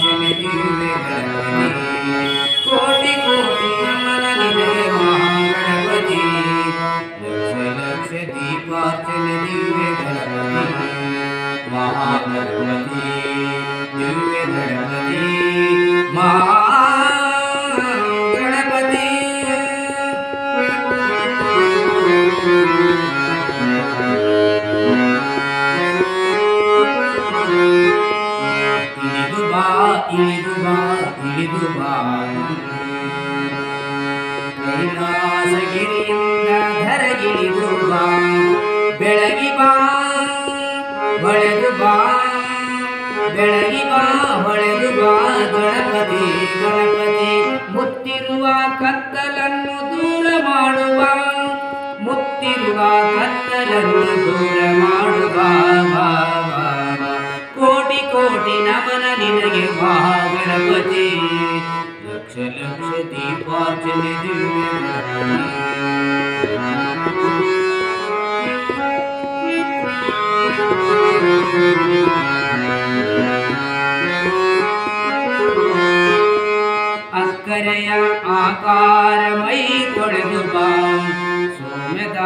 ದೀಪಾರ್ಚನೆ ದಿವ್ಯ ಗಣಪತಿ ಕೋಟಿ ಕೋಟಿ ನಮನ ನಿನಗೆ ಮಹಾಗಣಪತಿ ಲಕ್ಷ ಲಕ್ಷ ದೀಪಾರ್ಚನೆ ದಿವ್ಯ ಗಣಪತಿ ಮಹಾಗಣಪತಿ ದಿವ್ಯ ಗಣಪತಿ ಮಹಾಗಣಪತಿ ಇಳಿದು ಬಾ ಇಳಿದು ಬಾ ಕೈಲಾಸಗಿರಿಯಿಂದ ಧರಗಿಳಿದು ಬಾ ಬೆಳಗಿ ಬಾ ಹೊಳೆದು ಬಾ ಬೆಳಗಿ ಬಾ ಹೊಳೆದು ಬಾ ಗಣಪತಿ ಗಣಪತಿ ಮುತ್ತಿರುವ ಕತ್ತಲನ್ನು ದೂರ ಮಾಡುವ ಮುತ್ತಿರುವ ಕತ್ತಲನ್ನು ದೂರ ಮಾಡುವ ಕೋಟಿ ಕೋಟಿ ನಮನ ನಿನಗೆ ಮಹಾಗಣಪತಿ ಲಕ್ಷ ಲಕ್ಷ ದೀಪಾರ್ಚನೆ ದಿವ್ಯ ಅಕ್ಕರೆಯ ಆಕಾರ ಮೈ ತೊಳೆದು ಬಾ ಸೌಮ್ಯದ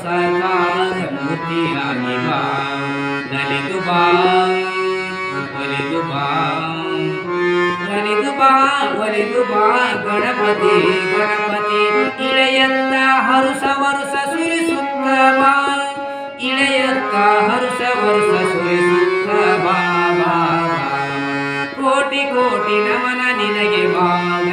ಸಾಕಾರ ಮೂರ್ತಿಯಾಗಿ ಬಾ ನಲಿದು ಬಾ ಒಲಿದು ಬಾ ಒಲಿದು ಬಾ ಗಣಪತಿ ಗಣಪತಿ ಇಳೆಯತ್ತ ಹರುಷ ವರುಷ ಸುರಿಸುತ್ತ ಬಾ ಇಳೆಯತ್ತ ಹರುಷ ವರುಷ ಸುರಿಸುತ್ತ ಬಾ ಕೋಟಿ ಕೋಟಿ ನಮನ ನಿನಗೆ